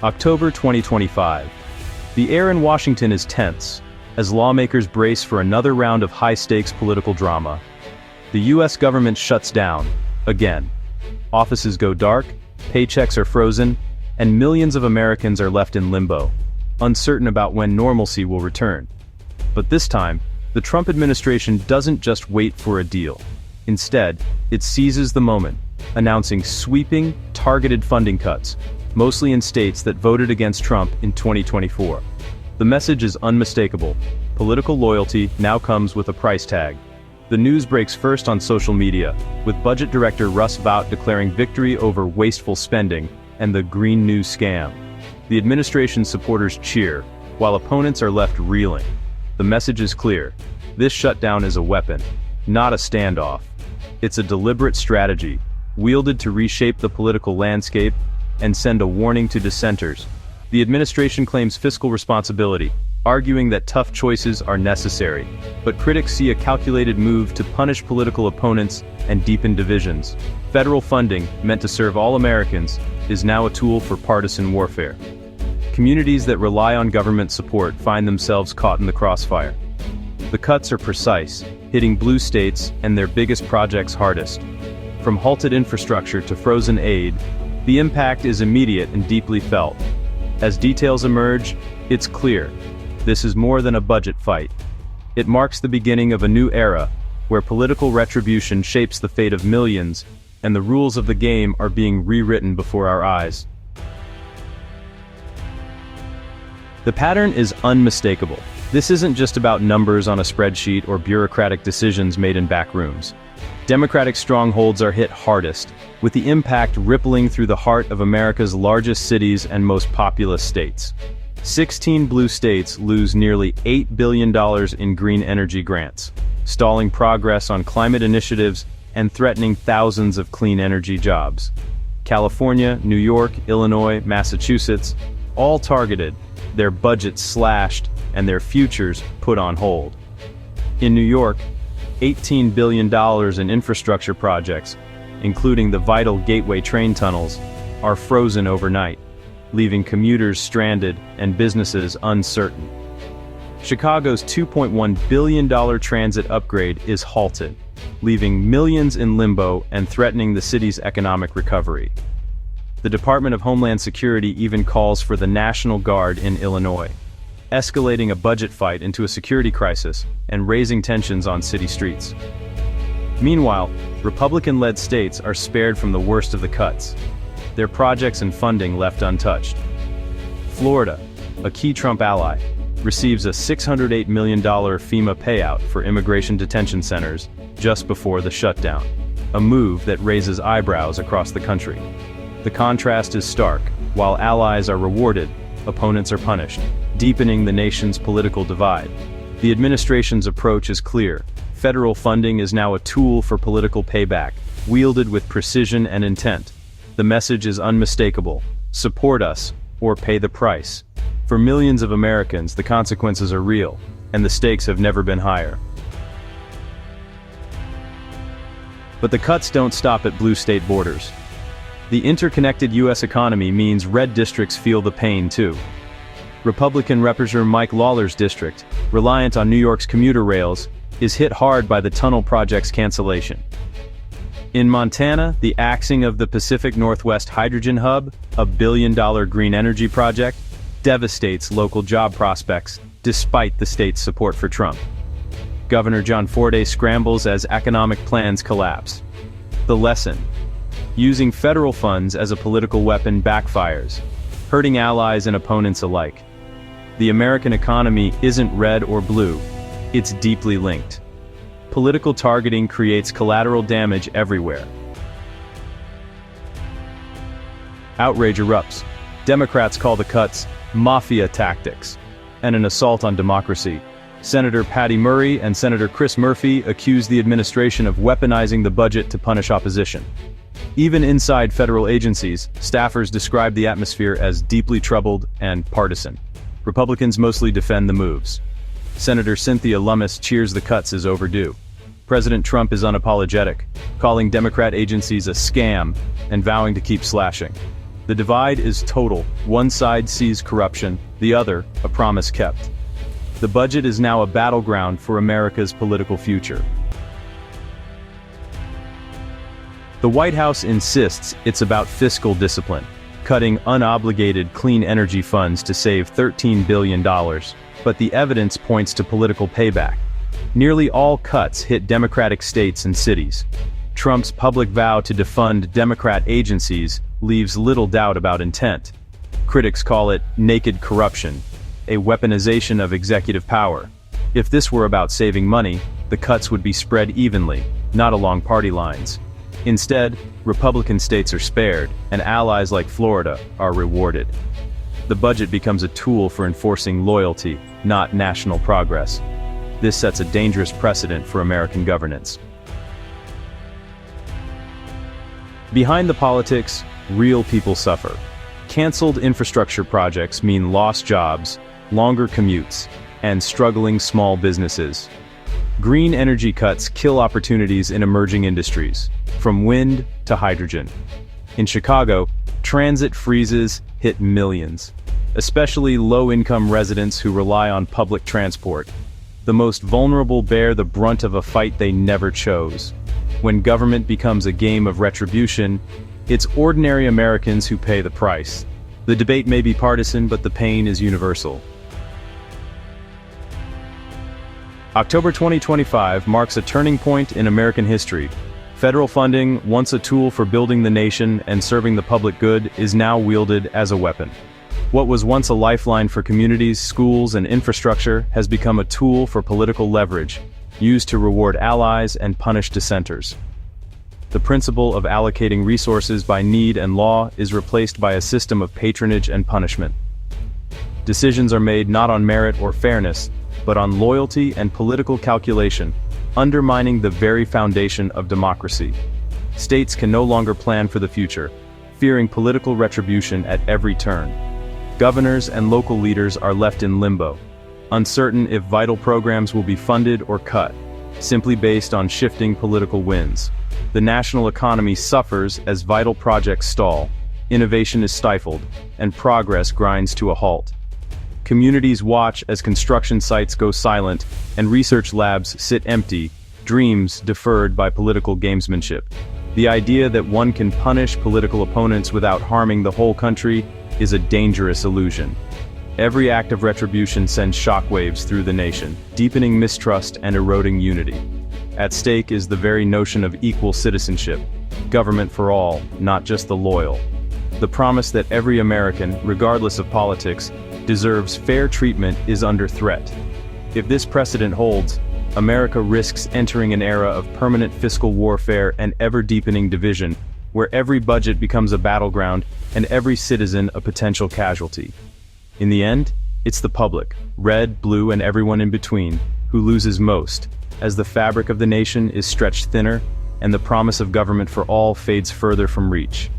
October 2025. The air in Washington is tense, as lawmakers brace for another round of high-stakes political drama. The U.S. government shuts down, again. Offices go dark, paychecks are frozen, and millions of Americans are left in limbo, uncertain about when normalcy will return. But this time, the Trump administration doesn't just wait for a deal. Instead, it seizes the moment, announcing sweeping, targeted funding cuts, mostly in states that voted against Trump in 2024. The message is unmistakable. Political loyalty now comes with a price tag. The news breaks first on social media, with Budget Director Russel Vought declaring victory over wasteful spending and the Green New scam. The administration's supporters cheer, while opponents are left reeling. The message is clear. This shutdown is a weapon, not a standoff. It's a deliberate strategy, wielded to reshape the political landscape and send a warning to dissenters. The administration claims fiscal responsibility, arguing that tough choices are necessary, but critics see a calculated move to punish political opponents and deepen divisions. Federal funding, meant to serve all Americans, is now a tool for partisan warfare. Communities that rely on government support find themselves caught in the crossfire. The cuts are precise, hitting blue states and their biggest projects hardest. From halted infrastructure to frozen aid, the impact is immediate and deeply felt. As details emerge, it's clear. This is more than a budget fight. It marks the beginning of a new era, where political retribution shapes the fate of millions, and the rules of the game are being rewritten before our eyes. The pattern is unmistakable. This isn't just about numbers on a spreadsheet or bureaucratic decisions made in back rooms. Democratic strongholds are hit hardest, with the impact rippling through the heart of America's largest cities and most populous states. 16 blue states lose nearly $8 billion in green energy grants, stalling progress on climate initiatives and threatening thousands of clean energy jobs. California, New York, Illinois, Massachusetts, all targeted, their budgets slashed, and their futures put on hold. In New York, $18 billion in infrastructure projects, including the vital Gateway train tunnels, are frozen overnight, leaving commuters stranded and businesses uncertain. Chicago's $2.1 billion transit upgrade is halted, leaving millions in limbo and threatening the city's economic recovery. The Department of Homeland Security even calls for the National Guard in Illinois, escalating a budget fight into a security crisis and raising tensions on city streets. Meanwhile, Republican-led states are spared from the worst of the cuts, their projects and funding left untouched. Florida, a key Trump ally, receives a $608 million FEMA payout for immigration detention centers just before the shutdown, a move that raises eyebrows across the country. The contrast is stark. While allies are rewarded, opponents are punished, deepening the nation's political divide. The administration's approach is clear. Federal funding is now a tool for political payback, wielded with precision and intent. The message is unmistakable: support us, or pay the price. For millions of Americans, the consequences are real, and the stakes have never been higher. But the cuts don't stop at blue state borders. The interconnected U.S. economy means red districts feel the pain too. Republican Representative Mike Lawler's district, reliant on New York's commuter rails, is hit hard by the tunnel project's cancellation. In Montana, the axing of the Pacific Northwest Hydrogen Hub, a billion-dollar green energy project, devastates local job prospects, despite the state's support for Trump. Governor John Ford scrambles as economic plans collapse. The lesson: using federal funds as a political weapon backfires, hurting allies and opponents alike. The American economy isn't red or blue, it's deeply linked. Political targeting creates collateral damage everywhere. Outrage erupts. Democrats call the cuts mafia tactics and an assault on democracy. Senator Patty Murray and Senator Chris Murphy accuse the administration of weaponizing the budget to punish opposition. Even inside federal agencies, staffers describe the atmosphere as deeply troubled and partisan. Republicans mostly defend the moves. Senator Cynthia Lummis cheers the cuts as overdue. President Trump is unapologetic, calling Democrat agencies a scam and vowing to keep slashing. The divide is total. One side sees corruption, the other, a promise kept. The budget is now a battleground for America's political future. The White House insists it's about fiscal discipline, cutting unobligated clean energy funds to save $13 billion, but the evidence points to political payback. Nearly all cuts hit Democratic states and cities. Trump's public vow to defund Democrat agencies leaves little doubt about intent. Critics call it naked corruption, a weaponization of executive power. If this were about saving money, the cuts would be spread evenly, not along party lines. Instead, Republican states are spared, and allies like Florida are rewarded. The budget becomes a tool for enforcing loyalty, not national progress. This sets a dangerous precedent for American governance. Behind the politics, real people suffer. Canceled infrastructure projects mean lost jobs, longer commutes, and struggling small businesses. Green energy cuts kill opportunities in emerging industries, from wind to hydrogen. In Chicago, transit freezes hit millions, especially low-income residents who rely on public transport. The most vulnerable bear the brunt of a fight they never chose. When government becomes a game of retribution, it's ordinary Americans who pay the price. The debate may be partisan, but the pain is universal. October 2025 marks a turning point in American history. Federal funding, once a tool for building the nation and serving the public good, is now wielded as a weapon. What was once a lifeline for communities, schools, and infrastructure has become a tool for political leverage, used to reward allies and punish dissenters. The principle of allocating resources by need and law is replaced by a system of patronage and punishment. Decisions are made not on merit or fairness, but on loyalty and political calculation, undermining the very foundation of democracy. States can no longer plan for the future, fearing political retribution at every turn. Governors and local leaders are left in limbo, uncertain if vital programs will be funded or cut, simply based on shifting political winds. The national economy suffers as vital projects stall, innovation is stifled, and progress grinds to a halt. Communities watch as construction sites go silent and research labs sit empty, dreams deferred by political gamesmanship. The idea that one can punish political opponents without harming the whole country is a dangerous illusion. Every act of retribution sends shockwaves through the nation, deepening mistrust and eroding unity. At stake is the very notion of equal citizenship, government for all, not just the loyal. The promise that every American, regardless of politics, deserves fair treatment is under threat. If this precedent holds, America risks entering an era of permanent fiscal warfare and ever-deepening division, where every budget becomes a battleground and every citizen a potential casualty. In the end, it's the public, red, blue, and everyone in between, who loses most, as the fabric of the nation is stretched thinner and the promise of government for all fades further from reach.